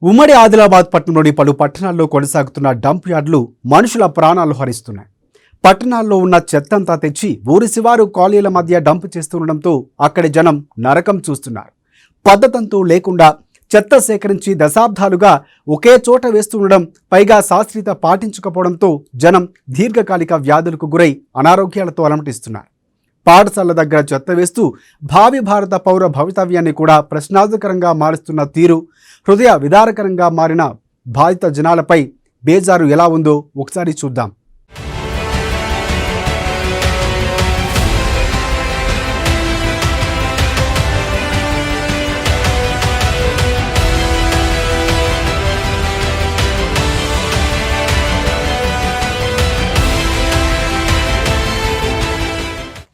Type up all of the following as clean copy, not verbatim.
ఉమ్మడి ఆదిలాబాద్ పట్టణంలోని పలు పట్టణాల్లో కొనసాగుతున్న డంప్ యార్డులు మనుషుల ప్రాణాలు హరిస్తున్నాయి. పట్టణాల్లో ఉన్న చెత్తంతా తెచ్చి ఊరి శివారు కాలనీల మధ్య డంప్ చేస్తుండడంతో అక్కడి జనం నరకం చూస్తున్నారు. పద్ధతంతో లేకుండా చెత్త సేకరించి దశాబ్దాలుగా ఒకే చోట వేస్తుండడం, పైగా శాస్త్రీయత పాటించకపోవడంతో జనం దీర్ఘకాలిక వ్యాధులకు గురై అనారోగ్యాలతో అలమటిస్తున్నారు. పాఠశాల దగ్గర చెత్త వేస్తూ భావి భారత పౌర భవితవ్యాన్ని కూడా ప్రశ్నార్థకరంగా మారుస్తున్న తీరు, హృదయ విదారకరంగా మారిన బాధిత జనాలపై బేజారు ఎలా ఉందో ఒకసారి చూద్దాం.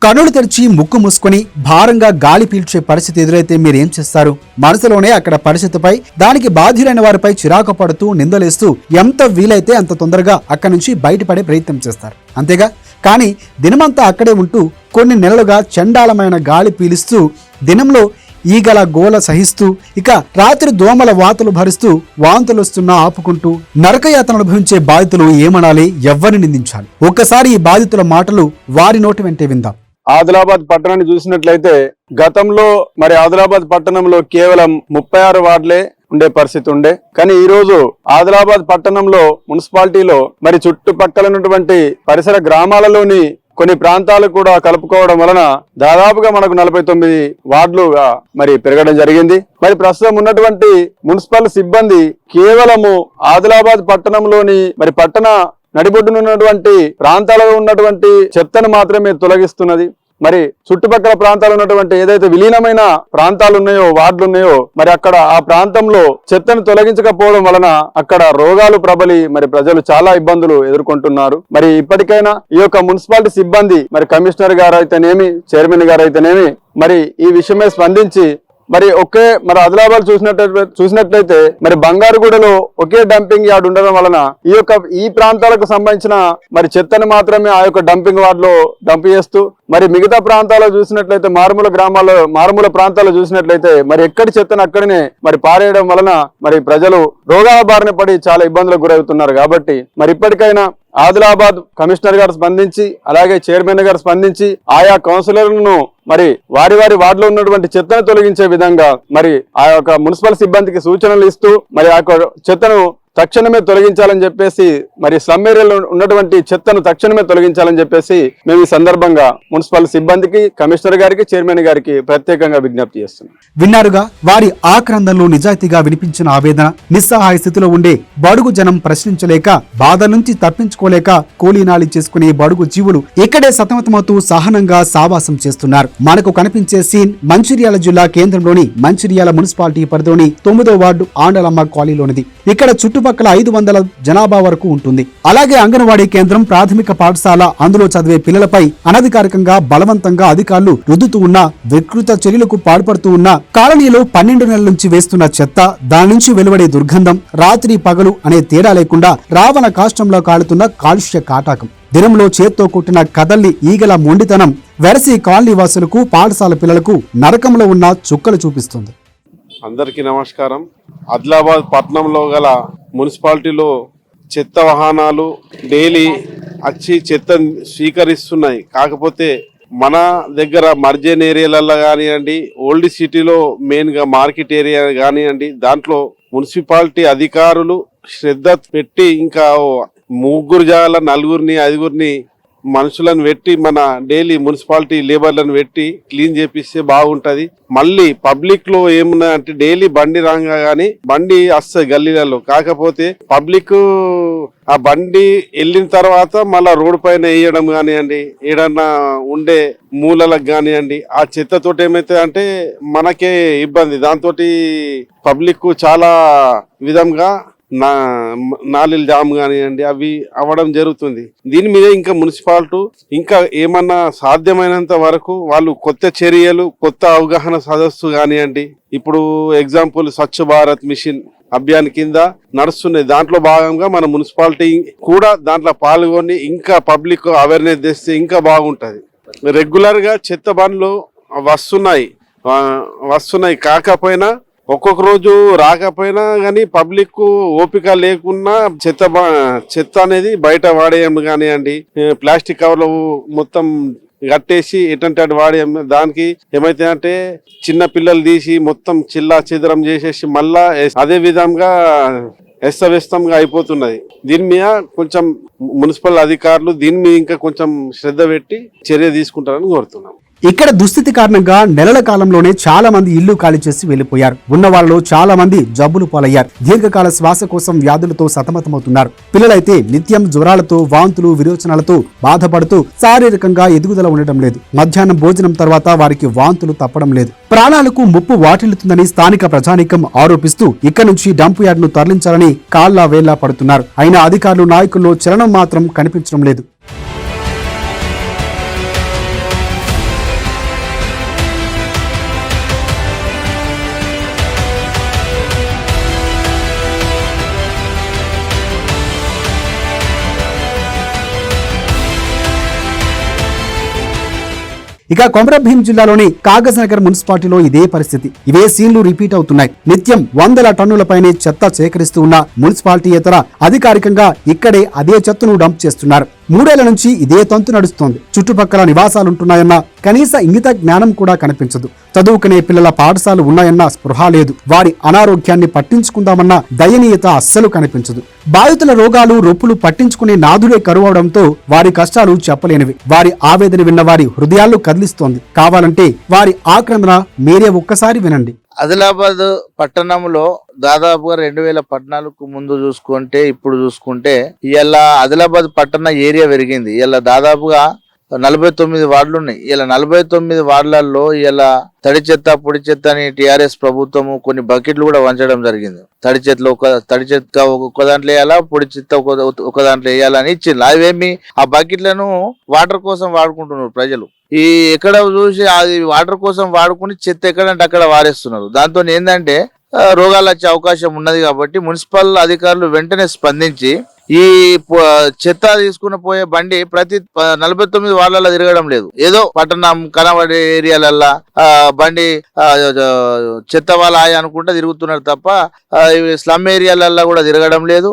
కనులు తెరిచి ముక్కు మూసుకొని భారంగా గాలి పీల్చే పరిస్థితి ఎదురైతే మీరేం చేస్తారు? మనసులోనే అక్కడ పరిస్థితిపై, దానికి బాధ్యులైన వారిపై చిరాకు పడుతూ నిందలేస్తూ ఎంత వీలైతే అంత తొందరగా అక్కడి నుంచి బయటపడే ప్రయత్నం చేస్తారు, అంతేగా. కానీ దినమంతా అక్కడే ఉంటూ కొన్ని నెలలుగా చండాలమైన గాలి పీలుస్తూ, దినంలో ఈగల గోల సహిస్తూ, ఇక రాత్రి దోమల వాతలు భరిస్తూ వాంతులొస్తున్నా ఆపుకుంటూ నరకయాతన అనుభవించే బాధితులు ఏమనాలి, ఎవ్వరిని నిందించాలి? ఒక్కసారి ఈ బాధితుల మాటలు వారి నోటి వెంటే విందాం. ఆదిలాబాద్ పట్టణాన్ని చూసినట్లయితే గతంలో ఆదిలాబాద్ పట్టణంలో కేవలం 36 వార్డులే ఉండే పరిస్థితి ఉండే. కానీ ఈ రోజు ఆదిలాబాద్ పట్టణంలో మున్సిపాలిటీలో చుట్టుపక్కల ఉన్నటువంటి పరిసర గ్రామాలలోని కొన్ని ప్రాంతాలు కూడా కలుపుకోవడం వలన దాదాపుగా మనకు 49 వార్డులుగా పెరగడం జరిగింది. ప్రస్తుతం ఉన్నటువంటి మున్సిపల్ సిబ్బంది కేవలము ఆదిలాబాద్ పట్టణంలోని పట్టణ నడిబొడ్డునున్నటువంటి ప్రాంతాలలో ఉన్నటువంటి చెత్తను మాత్రమే తొలగిస్తున్నది. చుట్టుపక్కల ప్రాంతాలు ఉన్నటువంటి ఏదైతే విలీనమైన ప్రాంతాలు ఉన్నాయో, వార్డులు ఉన్నాయో, అక్కడ ఆ ప్రాంతంలో చెత్తను తొలగించకపోవడం వలన అక్కడ రోగాలు ప్రబలి ప్రజలు చాలా ఇబ్బందులు ఎదుర్కొంటున్నారు. ఇప్పటికైనా ఈ యొక్క మున్సిపాలిటీ సిబ్బంది కమిషనర్ గారు అయితేనేమి, చైర్మన్ గారు అయితేనేమి ఈ విషయమే స్పందించి ఆదిలాబాద్ చూసినట్లయితే బంగారుగూడలో ఒకే డంపింగ్ యార్డ్ ఉండడం వలన ఈ ప్రాంతాలకు సంబంధించిన చెత్తను మాత్రమే ఆ యొక్క డంపింగ్ వార్డ్ లో డంప్ చేస్తూ, మిగతా ప్రాంతాల్లో చూసినట్లయితే మారుమూల ప్రాంతాల్లో చూసినట్లయితే ఎక్కడి చెత్తను అక్కడనే పారేయడం వలన ప్రజలు రోగాల బారిన పడి చాలా ఇబ్బందులకు గురవుతున్నారు. కాబట్టి ఇప్పటికైనా ఆదిలాబాద్ కమిషనర్ గారు స్పందించి, అలాగే చైర్మన్ గారు స్పందించి ఆయా కౌన్సిలర్లను వారి వార్డులో ఉన్నటువంటి చెత్తను తొలగించే విధంగా ఆ యొక్క మున్సిపల్ సిబ్బందికి సూచనలు ఇస్తూ ఆ యొక్క చెత్తను తక్షణమే తొలగించాలని చెప్పేసి, స్లమ్ ఏరియాలో ఉన్నటువంటి చెత్తను తక్షణమే తొలగించాలని చెప్పేసి మేము ఈ సందర్భంగా మున్సిపల్ సిబ్బందికి, కమిషనర్ గారికి, చైర్మన్ గారికి ప్రత్యేకంగా విజ్ఞప్తి చేస్తున్నాం. విన్నారుగా వారి ఆక్రందనలో నిజాయితీగా వినిపించిన ఆవేదన. నిస్సహాయ స్థితిలో ఉండే బడుగు జనం ప్రశ్నించలేక, బాధ నుంచి తప్పించుకోలేక కూలీనాలి చేసుకునే బడుగు జీవులు ఇక్కడే సతమతమవుతూ సహనంగా సావాసం చేస్తున్నారు. మనకు కనిపించే సీన్ మంచిర్యాల జిల్లా కేంద్రంలోని మంచిర్యాల మున్సిపాలిటీ పరిధిలోని 9వ వార్డు ఆండలమ్మ కాలనీలోనిది. ఇక్కడ చుట్టుపక్కల 500 జనాభా వరకు ఉంటుంది. అలాగే అంగన్వాడీ కేంద్రం, ప్రాథమిక పాఠశాల, అందులో చదివే పిల్లలపై అనధికారికంగా బలవంతంగా అధికారులు రుద్దుతూ ఉన్న వికృత చర్యలకు పాల్పడుతూ ఉన్న కాలనీలో 12 నెలల నుంచి వేస్తున్న చెత్త, దాని నుంచి వెలువడే దుర్గంధం, రాత్రి పగలు అనే తేడా లేకుండా రావణ కాష్టంలో కాలుతున్న కాలుష్య కాటాకం, దినంలో చేత్తో కొట్టిన కదల్లి ఈగల మొండితనం వెరసి కాలనీ వాసులకు, పాఠశాల పిల్లలకు నరకంలో ఉన్న చుక్కలు చూపిస్తుంది. అందరికీ నమస్కారం. ఆదిలాబాద్ పట్టణంలో గల మున్సిపాలిటీలో చెత్త వాహనాలు డైలీ వచ్చి చెత్త స్వీకరిస్తున్నాయి. కాకపోతే మన దగ్గర మర్జన్ ఏరియాలలో కానివ్వండి, ఓల్డ్ సిటీలో మెయిన్గా మార్కెట్ ఏరియా కానివ్వండి, దాంట్లో మున్సిపాలిటీ అధికారులు శ్రద్ధ పెట్టి ఇంకా 3 జాగాల 4 5 మనుషులను పెట్టి మన డైలీ మున్సిపాలిటీ లేబర్లను పెట్టి క్లీన్ చేపిస్తే బాగుంటది. మళ్ళీ పబ్లిక్ లో ఏమున్నా అంటే డైలీ బండి రాగా గానీ బండి వస్తాయి గల్లీలలో, కాకపోతే పబ్లిక్ ఆ బండి వెళ్ళిన తర్వాత మళ్ళా రోడ్డు పైన వేయడం కానివ్వండి, ఏడన్నా ఉండే మూలలకు కానివ్వండి, ఆ చెత్తతోటి ఏమైతే అంటే మనకే ఇబ్బంది. దాంతో పబ్లిక్ చాలా విధంగా నాలీలు జామ్ కానివ్వండి అవి అవ్వడం జరుగుతుంది. దీని మీద ఇంకా మున్సిపాలిటీ ఇంకా ఏమన్నా సాధ్యమైనంత వరకు వాళ్ళు కొత్త చర్యలు, కొత్త అవగాహన సదస్సు కానివ్వండి, ఇప్పుడు ఎగ్జాంపుల్ స్వచ్ఛ భారత్ మిషన్ అభియాన్ కింద నడుస్తున్నాయి. దాంట్లో భాగంగా మన మున్సిపాలిటీ కూడా దాంట్లో పాల్గొని ఇంకా పబ్లిక్ అవేర్నెస్ చేస్తే ఇంకా బాగుంటది. రెగ్యులర్ గా చెత్త బండ్లు వస్తున్నాయి, కాకపోయినా ఒక్కొక్క రోజు రాకపోయినా గానీ పబ్లిక్ ఓపిక లేకున్నా చెత్త అనేది బయట వాడేయం కానివ్వండి, ప్లాస్టిక్ కవర్లు మొత్తం కట్టేసి ఎటంటే అటు వాడేయం. దానికి ఏమైతే చిన్న పిల్లలు తీసి మొత్తం చిల్లా చిదరం చేసేసి మళ్ళా అదే విధంగా వ్యస్తంగా అయిపోతున్నది. దీని మీద కొంచెం మున్సిపల్ అధికారులు దీని మీద ఇంకా కొంచెం శ్రద్ధ పెట్టి చర్య తీసుకుంటారని కోరుతున్నాం. ఇక్కడ దుస్థితి కారణంగా నెలల కాలంలోనే చాలా మంది ఇల్లు ఖాళీ చేసి వెళ్లిపోయారు. ఉన్న వాళ్ళలో చాలా మంది జబ్బులు పాలయ్యారు. దీర్ఘకాల శ్వాస కోసం వ్యాధులతో సతమతమవుతున్నారు. పిల్లలైతే నిత్యం జ్వరాలతో, వాంతులు, విరోచనాలతో బాధపడుతూ శారీరకంగా ఎదుగుదల ఉండటం లేదు. మధ్యాహ్నం భోజనం తర్వాత వారికి వాంతులు తప్పడం లేదు. ప్రాణాలకు ముప్పు వాటిల్లుతుందని స్థానిక ప్రజానీకం ఆరోపిస్తూ ఇక్కడి నుంచి డంప్ యార్డ్ ను తరలించాలని కాళ్లా వేళ్లా పడుతున్నారు. అయినా అధికారులు, నాయకుల్లో చలనం మాత్రం కనిపించడం లేదు. ఇక కొమరంభీం జిల్లాలోని కాగజ్నగర్ మున్సిపాలిటీలో ఇదే పరిస్థితి. ఇవే సీన్లు రిపీట్ అవుతున్నాయి. నిత్యం 100 టన్నులపైనే చెత్త సేకరిస్తూ ఉన్న మున్సిపాలిటీయేతర అధికారికంగా ఇక్కడే అదే చెత్తను డంప్ చేస్తున్నారు. 3 ఏళ్ల నుంచి ఇదే తంతు నడుస్తోంది. చుట్టుపక్కల నివాసాలుంటున్నాయన్న కనీస ఇంగిత జ్ఞానం కూడా కనిపించదు. చదువుకునే పిల్లల పాఠశాలలు ఉన్నాయన్న స్పృహ లేదు. వారి అనారోగ్యాన్ని పట్టించుకుందామన్న దయనీయత అస్సలు కనిపించదు. బాధితుల రోగాలు, రొప్పులు పట్టించుకునే నాదులే కరువవడంతో వారి కష్టాలు చెప్పలేనివి. వారి ఆవేదన విన్న వారి హృదయాల్లో కదిలిస్తోంది. కావాలంటే వారి ఆక్రందన మీరే ఒక్కసారి వినండి. ఆదిలాబాద్ పట్టణంలో దాదాపుగా 2014 ముందు చూసుకుంటే ఇప్పుడు చూసుకుంటే ఇలా ఆదిలాబాద్ పట్టణ ఏరియా పెరిగింది. ఇలా దాదాపుగా 49 వార్డులు ఉన్నాయి. ఇలా 49 వార్డులలో ఇలా తడి చెత్త, పొడి చెత్త అని టిఆర్ఎస్ ప్రభుత్వము కొన్ని బకెట్లు కూడా వంచడం జరిగింది. తడి చెత్త ఒక దాంట్లో వేయాలా, పొడి చెత్త ఒక దాంట్లో వేయాలని ఇచ్చింది. అవేమి ఆ బకెట్లను వాటర్ కోసం వాడుకుంటున్నారు ప్రజలు. ఈ ఎక్కడ చూసి అది వాటర్ కోసం వాడుకుని చెత్త ఎక్కడంటే అక్కడ వారేస్తున్నారు. దాంతో ఏంటంటే రోగాలు వచ్చే అవకాశం ఉన్నది. కాబట్టి మున్సిపల్ అధికారులు వెంటనే స్పందించి ఈ చెత్త తీసుకుని పోయే బండి ప్రతి 49 వార్డులలో తిరగడం లేదు. ఏదో పట్టణం కనబడే ఏరియాలల్లా బండి చెత్త వాళ్ళ అనుకుంటా తిరుగుతున్నారు తప్ప స్లమ్ ఏరియాలల్లా కూడా తిరగడం లేదు.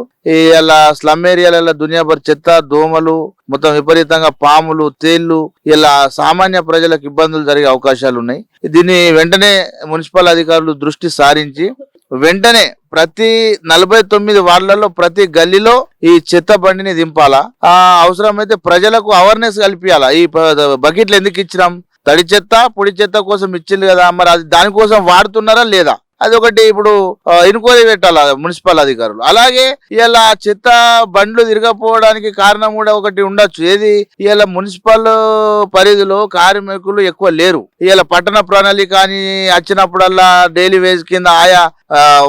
ఇలా స్లమ్ ఏరియాలలో దునియాభర్ చెత్త, దోమలు, మొత్తం విపరీతంగా పాములు, తేళ్లు, ఇలా సామాన్య ప్రజలకు ఇబ్బందులు జరిగే అవకాశాలు ఉన్నాయి. దీన్ని వెంటనే మున్సిపల్ అధికారులు దృష్టి సారించి వెంటనే ప్రతి 49 వార్డులలో ప్రతి గల్లీలో ఈ చెత్త బండిని దింపాలా. అవసరమైతే ప్రజలకు అవేర్నెస్ కల్పించాలా. ఈ బకెట్లు ఎందుకు ఇచ్చినాం, తడి చెత్త, పొడి చెత్త కోసం ఇచ్చింది కదా, మరి అది దానికోసం వాడుతున్నారా లేదా, అదొకటి ఇప్పుడు ఎంక్వైరీ పెట్టాలి మున్సిపల్ అధికారులు. అలాగే ఇలా చెత్త బండ్లు తిరగపోవడానికి కారణం కూడా ఒకటి ఉండొచ్చు. ఏది, ఇలా మున్సిపల్ పరిధిలో కార్మికులు ఎక్కువ లేరు. ఇలా పట్టణ ప్రణాళిక అని వచ్చినప్పుడల్లా డైలీ వేజ్ కింద ఆయా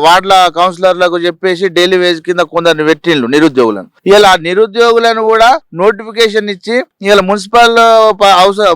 వార్డుల కౌన్సిలర్లకు చెప్పేసి డైలీ వేజ్ కింద కొందరిని పెట్టిండ్రు నిరుద్యోగులను. ఇలా నిరుద్యోగులను కూడా నోటిఫికేషన్ ఇచ్చి ఇలా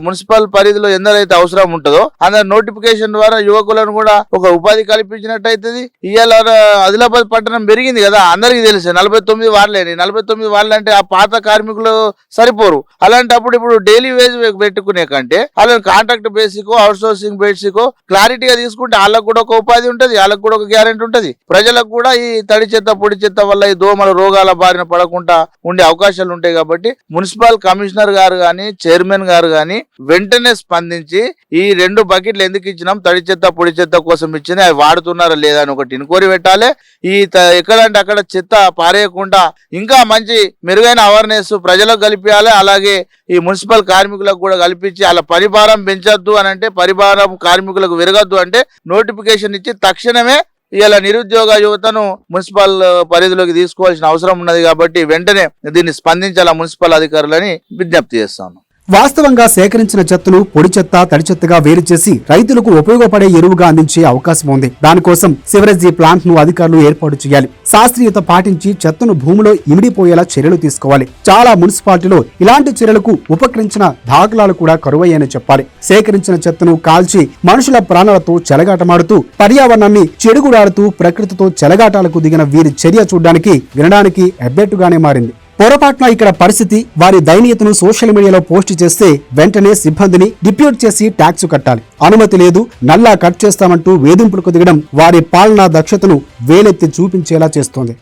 మున్సిపల్ పరిధిలో ఎందరైతే అవసరం ఉంటుందో అందరు నోటిఫికేషన్ ద్వారా యువకులను కూడా ఒక ఉపాధి కల్పించినట్టయితే ఇవాళ ఆదిలాబాద్ పట్టణం పెరిగింది కదా, అందరికీ తెలుసు. 49 వార్డులేని 49 వార్డులు అంటే ఆ పాత కార్మికులు సరిపోరు. అలాంటప్పుడు ఇప్పుడు డైలీ వేజ్ పెట్టుకునే కంటే అలా contract basic, out sourcing basic క్లారిటీగా తీసుకుంటే వాళ్ళకు కూడా ఒక ఉపాధి ఉంటుంది, వాళ్ళకు కూడా ఒక గ్యారెంటీ ఉంటుంది. ప్రజలకు కూడా ఈ తడి చెత్త, పొడి చెత్త వల్ల ఈ దోమల రోగాల బారిన పడకుండా ఉండే అవకాశాలు ఉంటాయి. కాబట్టి మున్సిపల్ కమిషనర్ గారు గాని, చైర్మన్ గారు గాని వెంటనే స్పందించి ఈ 2 బకెట్లు ఎందుకు ఇచ్చినాం, తడి చెత్త, పొడి చెత్త కోసం ఇచ్చింది, అవి వాడుతున్నారా లేదా అని ఒకటి ఎంక్వైరీ పెట్టాలి. ఈ ఎక్కడంటే అక్కడ చెత్త పారేయకుండా ఇంకా మంచి మెరుగైన అవేర్నెస్ ప్రజలకు కల్పించాలి. అలాగే ఈ మున్సిపల్ కార్మికులకు కూడా కల్పించి అలా పరిభారం పెంచొద్దు అని అంటే, పరిభారం కార్మికులకు విరగద్దు అంటే నోటిఫికేషన్ ఇచ్చి తక్షణమే ఇలా నిరుద్యోగ యువతను మున్సిపల్ పరిధిలోకి తీసుకోవాల్సిన అవసరం ఉన్నది. కాబట్టి వెంటనే దీన్ని స్పందించాల మున్సిపల్ అధికారులని విజ్ఞప్తి చేస్తాను. వాస్తవంగా సేకరించిన చెత్తను పొడి చెత్త, తడి చెత్తగా వేరు చేసి రైతులకు ఉపయోగపడే ఎరువుగా అందించే అవకాశం ఉంది. దానికోసం సివరేజీ ప్లాంట్ ను అధికారులు ఏర్పాటు చేయాలి. శాస్త్రీయత పాటించి చెత్తను భూమిలో ఇమిడిపోయేలా చర్యలు తీసుకోవాలి. చాలా మున్సిపాలిటీలో ఇలాంటి చర్యలకు ఉపకరించిన దాఖలాలు కూడా కరువయ్యాయని చెప్పాలి. సేకరించిన చెత్తను కాల్చి మనుషుల ప్రాణాలతో చెలగాటమాడుతూ, పర్యావరణాన్ని చెడుగుడాడుతూ, ప్రకృతితో చెలగాటాలకు దిగిన వీరి చర్య చూడడానికి, వినడానికి ఎబ్బెట్టుగానే మారింది. పొరపాటున ఇక్కడ పరిస్థితి వారి దయనీయతను సోషల్ మీడియాలో పోస్ట్ చేస్తే వెంటనే సిబ్బందిని డిప్యూట్ చేసి ట్యాక్స్ కట్టాలి, అనుమతి లేదు, నల్లా కట్ చేస్తామంటూ వేధింపులకు దిగడం వారి పాలనా దక్షతను వేలెత్తి చూపించేలా చేస్తోంది.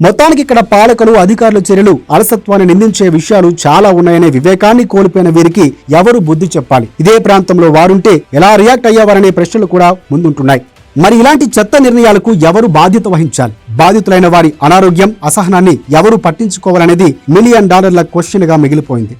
మొత్తానికి ఇక్కడ పాలకులు, అధికారుల చర్యలు, అలసత్వాన్ని నిందించే విషయాలు చాలా ఉన్నాయనే వివేకాన్ని కోల్పోయిన వీరికి ఎవరు బుద్ధి చెప్పాలి? ఇదే ప్రాంతంలో వారుంటే ఎలా రియాక్ట్ అయ్యేవారనే ప్రశ్నలు కూడా ముందుంటున్నాయి. మరి ఇలాంటి చెత్త నిర్ణయాలకు ఎవరు బాధ్యత వహించాలి? బాధితులైన వారి అనారోగ్యం, అసహనాన్ని ఎవరు పట్టించుకోవాలనేది $1 మిలియన్ క్వశ్చన్ గా మిగిలిపోయింది.